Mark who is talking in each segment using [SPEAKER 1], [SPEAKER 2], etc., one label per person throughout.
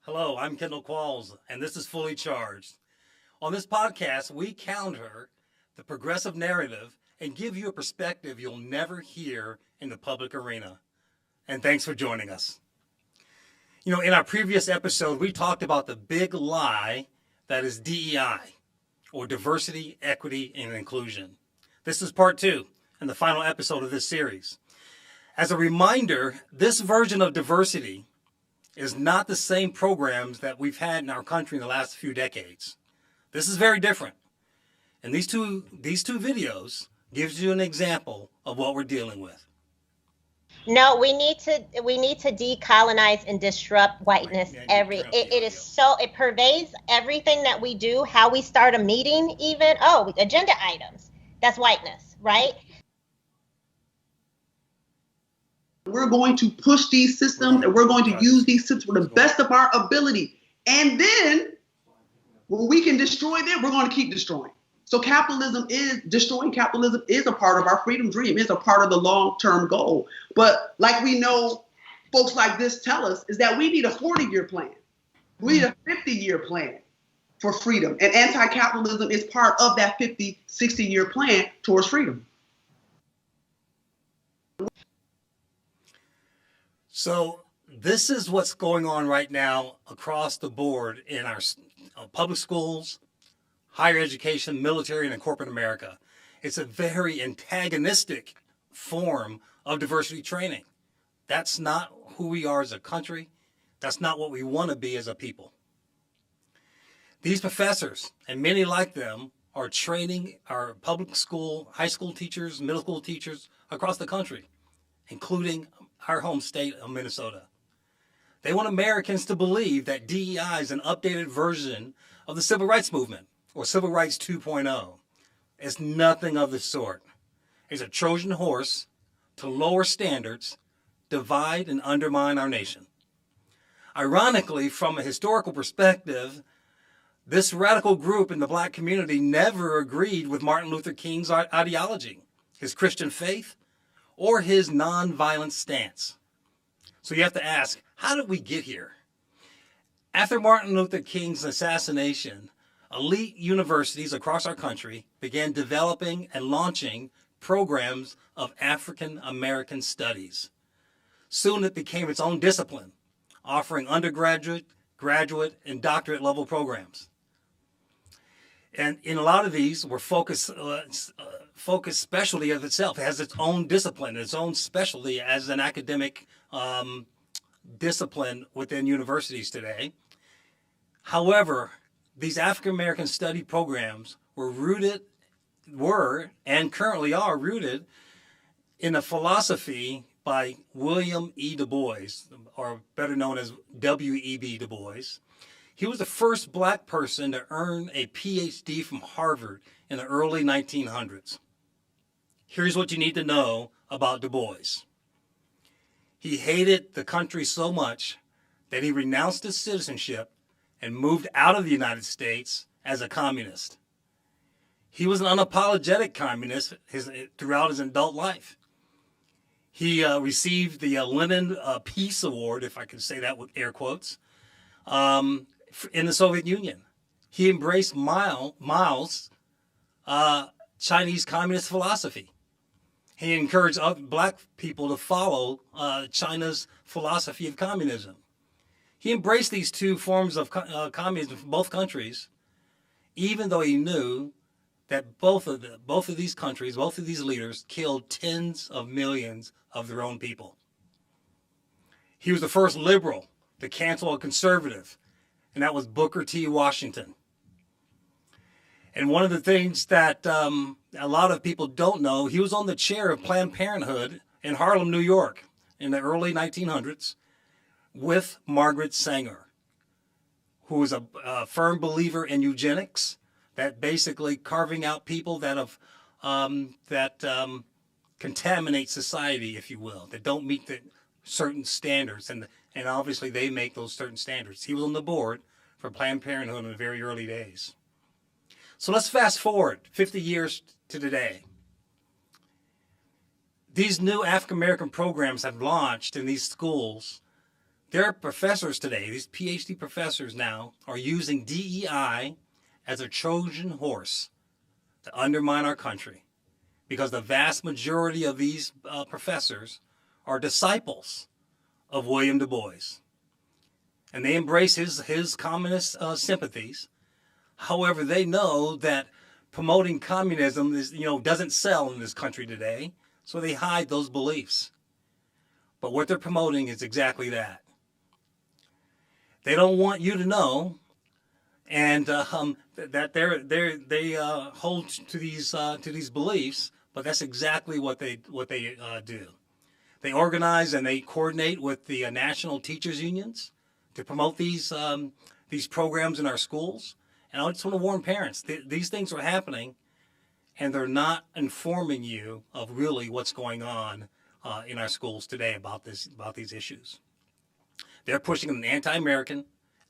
[SPEAKER 1] Hello, I'm Kendall Qualls, and this is Fully Charged. On this podcast, we counter the progressive narrative and give you a perspective you'll never hear in the public arena. And thanks for joining us. In our previous episode, we talked about the big lie that is DEI, or diversity, equity, and inclusion. This is part 2 and the final episode of this series. As a reminder, this version of diversity is not the same programs that we've had in our country in the last few decades. This is very different. And these two videos gives you an example of what we're dealing with.
[SPEAKER 2] No, we need to decolonize and disrupt whiteness. It pervades everything that we do, how we start a meeting, even agenda items. That's whiteness, right?
[SPEAKER 3] We're going to push these systems and we're going to use these systems for the best of our ability. And then when we can destroy them, we're going to keep destroying. So destroying capitalism is a part of our freedom dream, is a part of the long-term goal. But like we know, folks like this tell us, is that we need a 40-year plan. We need a 50-year plan for freedom. And anti-capitalism is part of that 50, 60-year plan towards freedom.
[SPEAKER 1] So this is what's going on right now across the board in our public schools, higher education, military, and in corporate America. It's a very antagonistic form of diversity training. That's not who we are as a country. That's not what we want to be as a people. These professors, and many like them, are training our public school, high school teachers, middle school teachers across the country, including our home state of Minnesota. They want Americans to believe that DEI is an updated version of the civil rights movement, or civil rights 2.0. It's nothing of the sort. It's a Trojan horse to lower standards, divide and undermine our nation. Ironically, from a historical perspective, this radical group in the Black community never agreed with Martin Luther King's ideology, his Christian faith, or his nonviolent stance. So you have to ask, how did we get here? After Martin Luther King's assassination, elite universities across our country began developing and launching programs of African American studies. Soon it became its own discipline, offering undergraduate, graduate, and doctorate level programs. And in a lot of these were focused specialty of itself. It has its own discipline, its own specialty as an academic discipline within universities today. However, these African American study programs were and currently are rooted in a philosophy by William E. Du Bois, or better known as W.E.B. Du Bois. He was the first Black person to earn a PhD from Harvard in the early 1900s. Here's what you need to know about Du Bois. He hated the country so much that he renounced his citizenship and moved out of the United States as a communist. He was an unapologetic communist throughout his adult life. He received the Lenin Peace Award, if I can say that with air quotes, in the Soviet Union. He embraced Mao's Chinese communist philosophy. He encouraged other Black people to follow China's philosophy of communism. He embraced these two forms of communism from both countries, even though he knew that both of these countries, both of these leaders, killed tens of millions of their own people. He was the first liberal to cancel a conservative, and that was Booker T. Washington. And one of the things that a lot of people don't know, he was on the chair of Planned Parenthood in Harlem, New York in the early 1900s with Margaret Sanger, who was a firm believer in eugenics, that basically carving out people that contaminate society, if you will, that don't meet the certain standards. And obviously they make those certain standards. He was on the board for Planned Parenthood in the very early days. So let's fast forward 50 years to today. These new African American programs have launched in these schools. Their professors today, these PhD professors now, are using DEI as a Trojan horse to undermine our country, because the vast majority of these professors are disciples of William Du Bois, and they embrace his communist sympathies. However, they know that promoting communism doesn't sell in this country today, so they hide those beliefs. But what they're promoting is exactly that. They don't want you to know, and that they hold to these beliefs. But that's exactly what they do. They organize and they coordinate with the national teachers unions to promote these programs in our schools. And I just want to warn parents: these things are happening, and they're not informing you of really what's going on in our schools today about these issues. They're pushing an anti-American,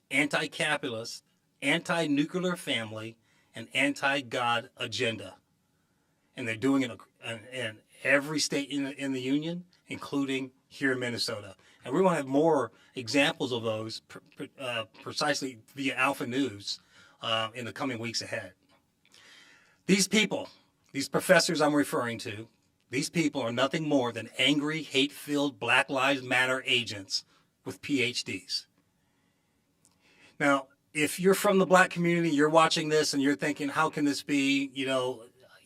[SPEAKER 1] anti-capitalist, anti-nuclear family, and anti-God agenda. And they're doing it in every state in the union, including here in Minnesota. And we're going to have more examples of those precisely via Alpha News in the coming weeks ahead. These people, these professors I'm referring to, these people are nothing more than angry, hate-filled Black Lives Matter agents with PhDs. Now, if you're from the Black community, you're watching this and you're thinking, how can this be?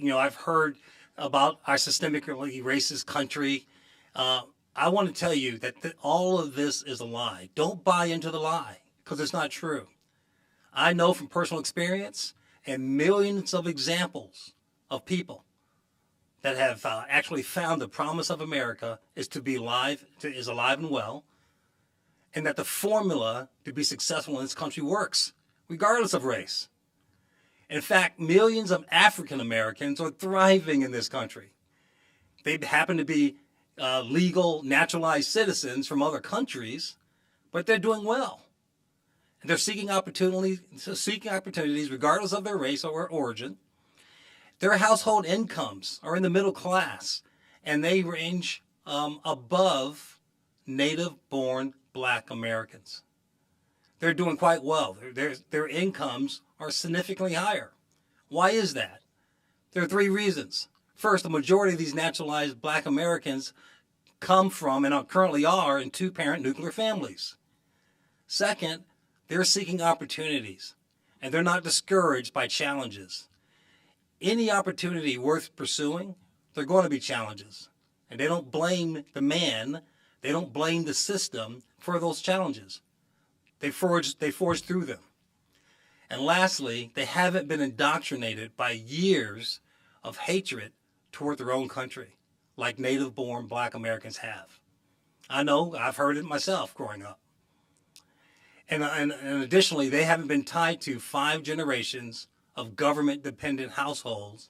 [SPEAKER 1] I've heard about our systemically racist country. I want to tell you that all of this is a lie. Don't buy into the lie, because it's not true. I know from personal experience and millions of examples of people that have actually found the promise of America is alive and well, and that the formula to be successful in this country works, regardless of race. In fact, millions of African Americans are thriving in this country. They happen to be legal, naturalized citizens from other countries, but they're doing well. And they're seeking opportunities regardless of their race or origin. Their household incomes are in the middle class, and they range above native-born Black Americans. They're doing quite well. Their incomes are significantly higher. Why is that? There are three reasons. First, the majority of these naturalized Black Americans come from and currently are in two-parent nuclear families. Second, they're seeking opportunities, and they're not discouraged by challenges. Any opportunity worth pursuing, there are going to be challenges. And they don't blame the man, they don't blame the system for those challenges. They forge through them. And lastly, they haven't been indoctrinated by years of hatred toward their own country, like native-born Black Americans have. I know, I've heard it myself growing up. And additionally, they haven't been tied to 5 generations of government-dependent households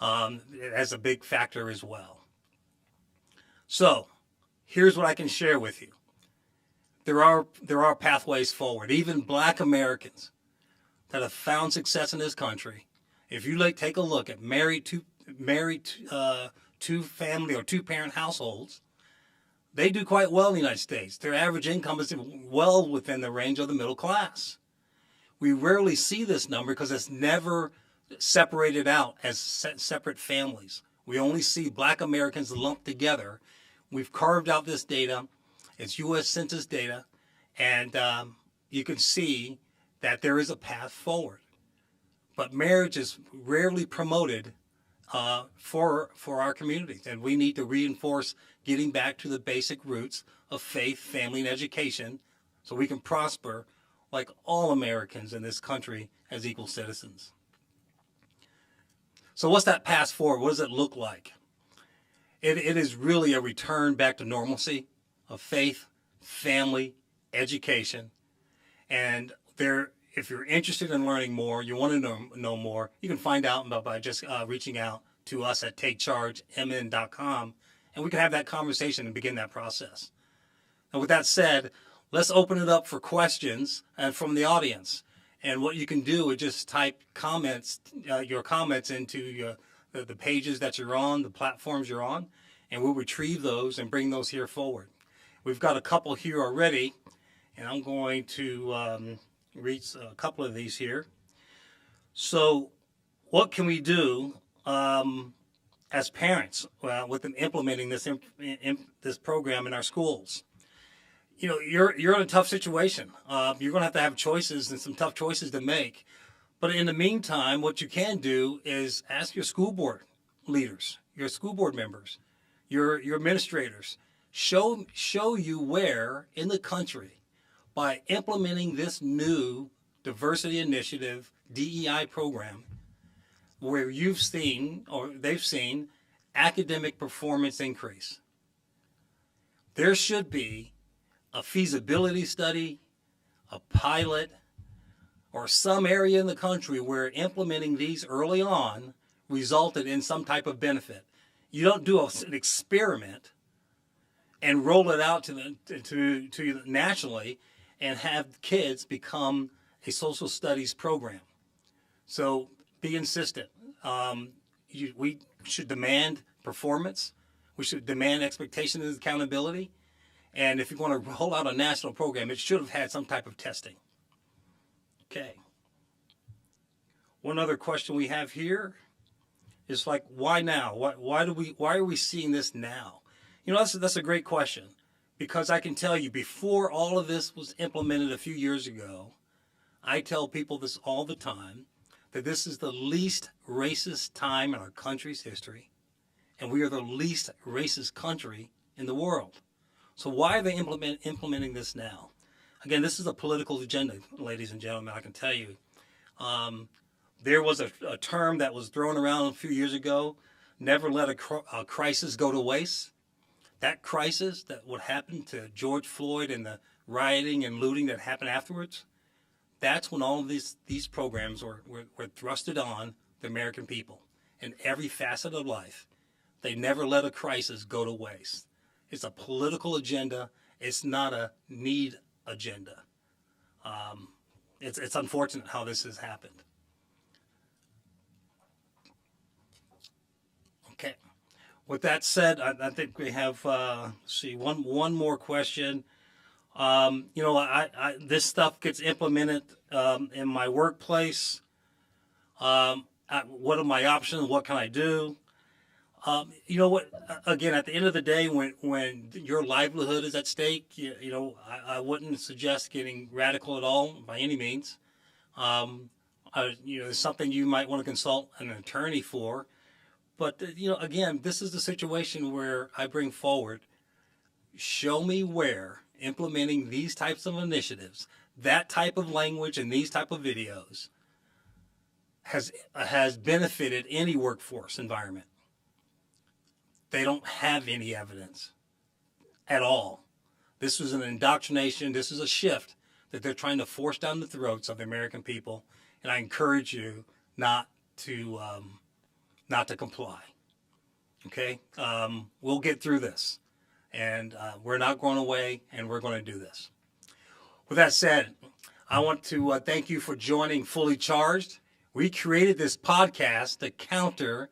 [SPEAKER 1] as a big factor as well. So, here's what I can share with you. There are pathways forward. Even Black Americans that have found success in this country, if you take a look at married two-family or two-parent households, they do quite well in the United States. Their average income is well within the range of the middle class. We rarely see this number because it's never separated out as separate families. We only see Black Americans lumped together. We've carved out this data. It's U.S. Census data, and you can see that there is a path forward. But marriage is rarely promoted for our communities, and we need to reinforce getting back to the basic roots of faith, family, and education so we can prosper like all Americans in this country as equal citizens. So what's that path forward? What does it look like? It is really a return back to normalcy of faith, family, education. And if you're interested in learning more, you want to know more, you can find out by just reaching out to us at takechargemn.com, and we can have that conversation and begin that process. And with that said, let's open it up for questions from the audience. And what you can do is just type your comments into the pages that you're on, the platforms you're on, and we'll retrieve those and bring those here forward. We've got a couple here already, and I'm going to read a couple of these here. So what can we do as parents with them implementing this this program in our schools? You know, you're in a tough situation. You're going to have choices and some tough choices to make. But in the meantime, what you can do is ask your school board leaders, your school board members, your administrators, show you where in the country, by implementing this new diversity initiative DEI program, where you've seen or they've seen academic performance increase. There should be a feasibility study, a pilot, or some area in the country where implementing these early on resulted in some type of benefit. You don't do an experiment and roll it out to nationally and have kids become a social studies program. So be insistent. We should demand performance. We should demand expectation and accountability. And if you're going to roll out a national program, it should have had some type of testing. Okay. One other question we have here is like, why now? Why are we seeing this now? You know, that's a great question, because I can tell you, before all of this was implemented a few years ago, I tell people this all the time, that this is the least racist time in our country's history, and we are the least racist country in the world. So why are they implementing this now? Again, this is a political agenda, ladies and gentlemen, I can tell you. There was a term that was thrown around a few years ago, never let a crisis go to waste. That crisis, that what happened to George Floyd and the rioting and looting that happened afterwards, that's when all of these programs were thrusted on the American people in every facet of life. They never let a crisis go to waste. It's a political agenda. It's not a need agenda. It's unfortunate how this has happened. Okay. With that said, I think we have one more question. You know, this stuff gets implemented in my workplace. What are my options? What can I do? You know what? Again, at the end of the day, when your livelihood is at stake, you know, I wouldn't suggest getting radical at all by any means. You know, it's something you might want to consult an attorney for. But you know, again, this is the situation where I bring forward. Show me where implementing these types of initiatives, that type of language, and these type of videos has benefited any workforce environment. They don't have any evidence at all. This was an indoctrination. This is a shift that they're trying to force down the throats of the American people. And I encourage you not to comply. Okay? We'll get through this. And we're not going away, and we're going to do this. With that said, I want to thank you for joining Fully Charged. We created this podcast to counter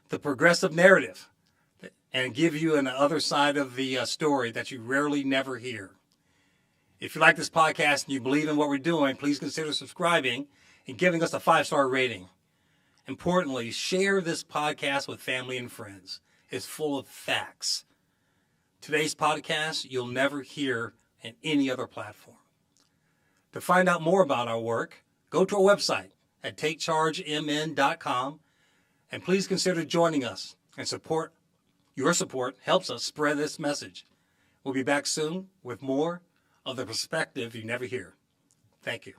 [SPEAKER 1] the progressive narrative and give you an other side of the story that you rarely never hear. If you like this podcast and you believe in what we're doing, please consider subscribing and giving us a 5-star rating. Importantly, share this podcast with family and friends. It's full of facts. Today's podcast you'll never hear in any other platform. To find out more about our work, go to our website at takechargemn.com, and please consider joining us and support. Your support helps us spread this message. We'll be back soon with more of the perspective you never hear. Thank you.